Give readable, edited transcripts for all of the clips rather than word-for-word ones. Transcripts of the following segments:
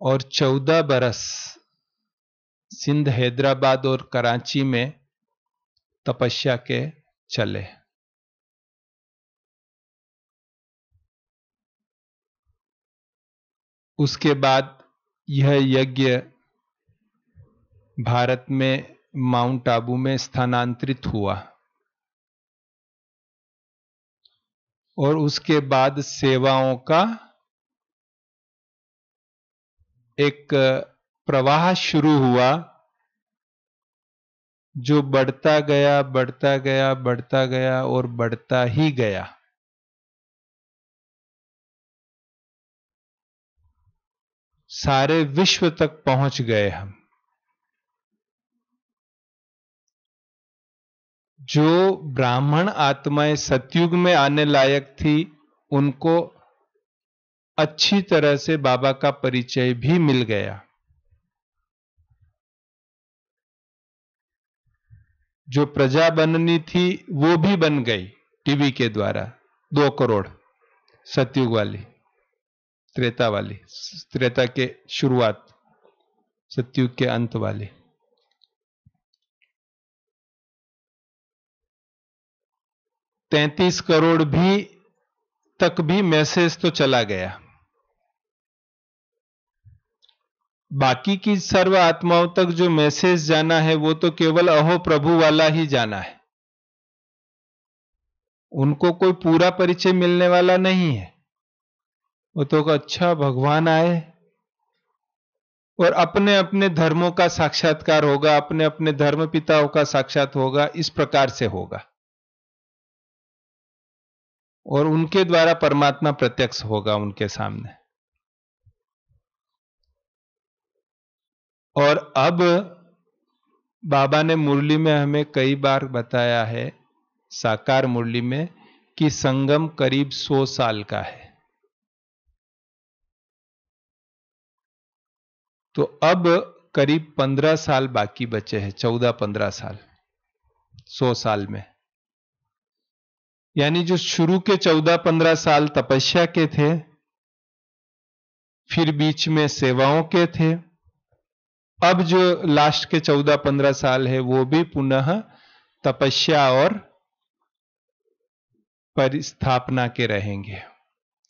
और 14 बरस सिंध, हैदराबाद और कराची में तपस्या के चले। उसके बाद यह यज्ञ भारत में माउंट आबू में स्थानांतरित हुआ और उसके बाद सेवाओं का एक प्रवाह शुरू हुआ जो बढ़ता गया, बढ़ता गया, बढ़ता गया और बढ़ता ही गया। सारे विश्व तक पहुंच गए हम। जो ब्राह्मण आत्माएं सतयुग में आने लायक थी, उनको अच्छी तरह से बाबा का परिचय भी मिल गया। जो प्रजा बननी थी वो भी बन गई टीवी के द्वारा। 2 करोड़ सतयुग वाली, त्रेता वाली, त्रेता के शुरुआत, सतयुग के अंत वाली। 33 करोड़ भी तक भी मैसेज तो चला गया। बाकी की सर्व आत्माओं तक जो मैसेज जाना है वो तो केवल अहो प्रभु वाला ही जाना है। उनको कोई पूरा परिचय मिलने वाला नहीं है। वो तो अच्छा भगवान आए और अपने अपने धर्मों का साक्षात्कार होगा, अपने अपने धर्म पिताओं का साक्षात होगा, इस प्रकार से होगा और उनके द्वारा परमात्मा प्रत्यक्ष होगा उनके सामने। और अब बाबा ने मुरली में हमें कई बार बताया है, साकार मुरली में, कि संगम करीब 100 साल का है। तो अब करीब 15 साल बाकी बचे हैं, 14-15 साल 100 साल में। यानी जो शुरू के 14-15 साल तपस्या के थे, फिर बीच में सेवाओं के थे, अब जो लास्ट के 14-15 साल है वो भी पुनः तपस्या और परिस्थापना के रहेंगे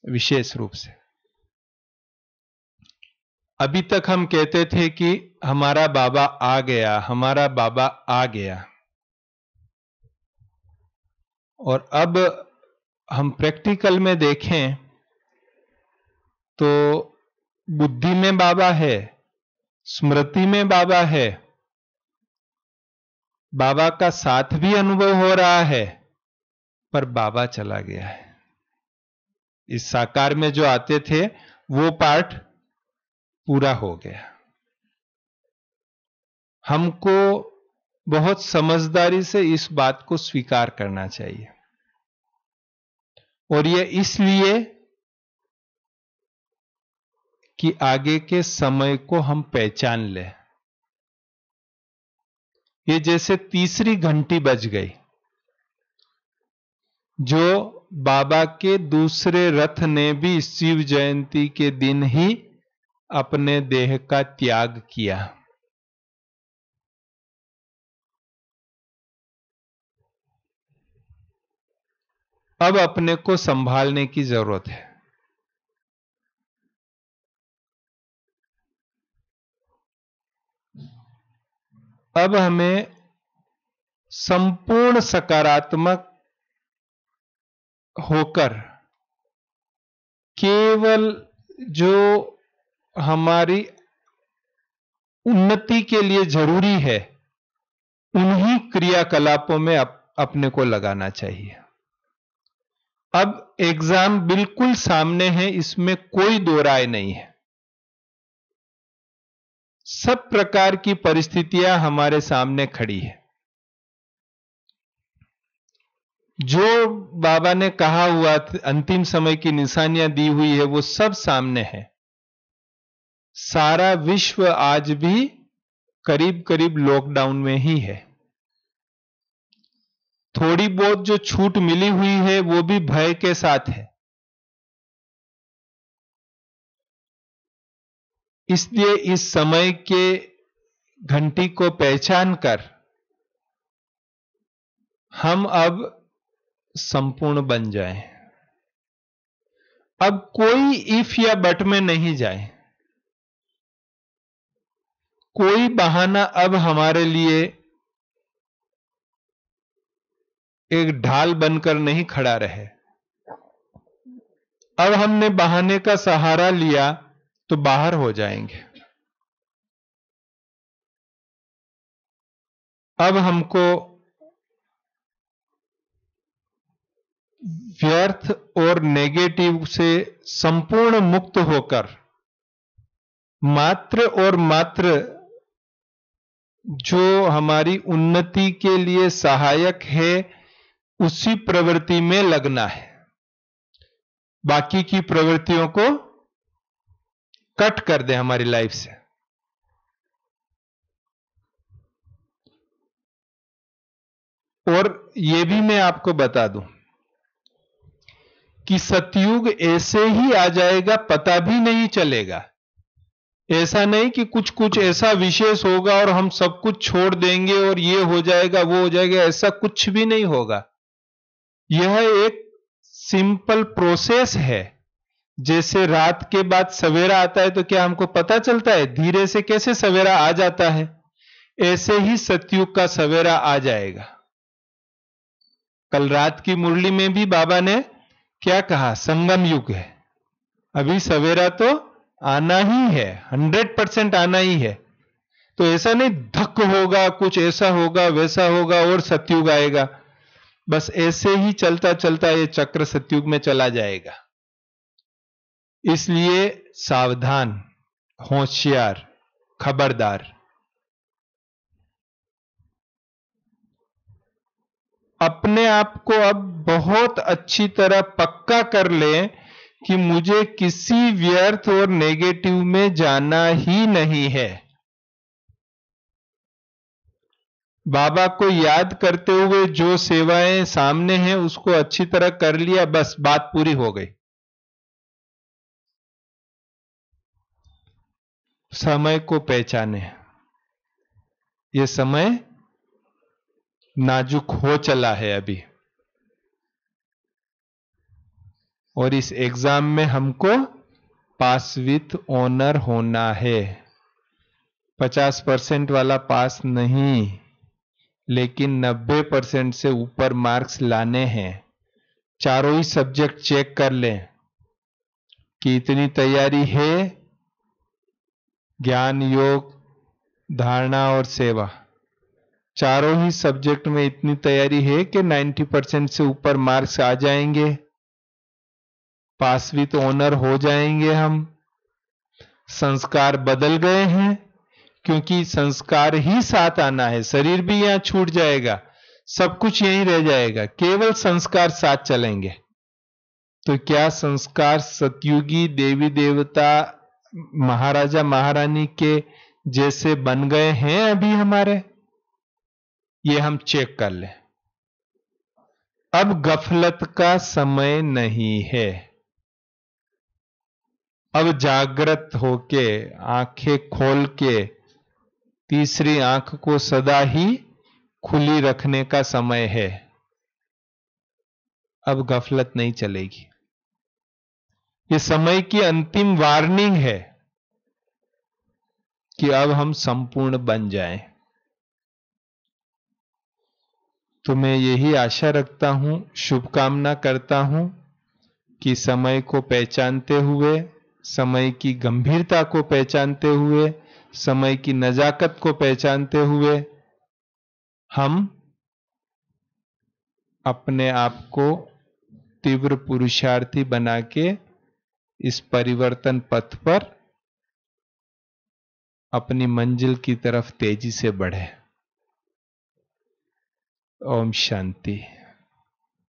विशेष रूप से। अभी तक हम कहते थे कि हमारा बाबा आ गया, हमारा बाबा आ गया, और अब हम प्रैक्टिकल में देखें तो बुद्धि में बाबा है, स्मृति में बाबा है, बाबा का साथ भी अनुभव हो रहा है, पर बाबा चला गया है। इस साकार में जो आते थे वो पार्ट पूरा हो गया। हमको बहुत समझदारी से इस बात को स्वीकार करना चाहिए, और ये इसलिए कि आगे के समय को हम पहचान लें। ये जैसे तीसरी घंटी बज गई, जो बाबा के दूसरे रथ ने भी शिव जयंती के दिन ही अपने देह का त्याग किया। अब अपने को संभालने की जरूरत है। अब हमें संपूर्ण सकारात्मक होकर केवल जो हमारी उन्नति के लिए जरूरी है उन्हीं क्रियाकलापों में अपने को लगाना चाहिए। अब एग्जाम बिल्कुल सामने है, इसमें कोई दो राय नहीं है। सब प्रकार की परिस्थितियां हमारे सामने खड़ी है। जो बाबा ने कहा हुआ अंतिम समय की निशानियां दी हुई है वो सब सामने है। सारा विश्व आज भी करीब करीब लॉकडाउन में ही है। थोड़ी बहुत जो छूट मिली हुई है वो भी भय के साथ है। इसलिए इस समय के घंटी को पहचान कर हम अब संपूर्ण बन जाएं। अब कोई इफ या बट में नहीं जाए, कोई बहाना अब हमारे लिए एक ढाल बनकर नहीं खड़ा रहे। अब हमने बहाने का सहारा लिया तो बाहर हो जाएंगे। अब हमको व्यर्थ और नेगेटिव से संपूर्ण मुक्त होकर मात्र और मात्र जो हमारी उन्नति के लिए सहायक है उसी प्रवृत्ति में लगना है। बाकी की प्रवृत्तियों को कट कर दे हमारी लाइफ से। और यह भी मैं आपको बता दूं कि सतयुग ऐसे ही आ जाएगा, पता भी नहीं चलेगा। ऐसा नहीं कि कुछ कुछ ऐसा विशेष होगा और हम सब कुछ छोड़ देंगे और ये हो जाएगा वो हो जाएगा, ऐसा कुछ भी नहीं होगा। यह एक सिंपल प्रोसेस है। जैसे रात के बाद सवेरा आता है तो क्या हमको पता चलता है? धीरे से कैसे सवेरा आ जाता है, ऐसे ही सतयुग का सवेरा आ जाएगा। कल रात की मुरली में भी बाबा ने क्या कहा? संगम युग है। अभी सवेरा तो आना ही है, 100% आना ही है। तो ऐसा नहीं धक होगा, कुछ ऐसा होगा वैसा होगा और सतयुग आएगा। बस ऐसे ही चलता चलता ये चक्र सतयुग में चला जाएगा। इसलिए सावधान, होशियार, खबरदार। अपने आप को अब बहुत अच्छी तरह पक्का कर लें कि मुझे किसी व्यर्थ और नेगेटिव में जाना ही नहीं है। बाबा को याद करते हुए जो सेवाएं सामने हैं उसको अच्छी तरह कर लिया, बस बात पूरी हो गई। समय को पहचाने। ये समय नाजुक हो चला है अभी, और इस एग्जाम में हमको पास विथ ऑनर होना है। 50% वाला पास नहीं, लेकिन 90% से ऊपर मार्क्स लाने हैं। चारों ही सब्जेक्ट चेक कर लें कि इतनी तैयारी है। ज्ञान, योग, धारणा और सेवा, चारों ही सब्जेक्ट में इतनी तैयारी है कि 90% से ऊपर मार्क्स आ जाएंगे, पास विथ ऑनर हो जाएंगे हम। संस्कार बदल गए हैं, क्योंकि संस्कार ही साथ आना है। शरीर भी यहां छूट जाएगा, सब कुछ यहीं रह जाएगा, केवल संस्कार साथ चलेंगे। तो क्या संस्कार सतयुगी देवी देवता महाराजा महारानी के जैसे बन गए हैं अभी हमारे? ये हम चेक कर लें। अब गफलत का समय नहीं है। अब जागृत होके, आंखें खोल के, तीसरी आंख को सदा ही खुली रखने का समय है। अब गफलत नहीं चलेगी। ये समय की अंतिम वार्निंग है कि अब हम संपूर्ण बन जाएं। तो मैं यही आशा रखता हूं, शुभकामना करता हूं कि समय को पहचानते हुए, समय की गंभीरता को पहचानते हुए, समय की नजाकत को पहचानते हुए हम अपने आप को तीव्र पुरुषार्थी बना के इस परिवर्तन पथ पर अपनी मंजिल की तरफ तेजी से बढ़े। ओम शांति।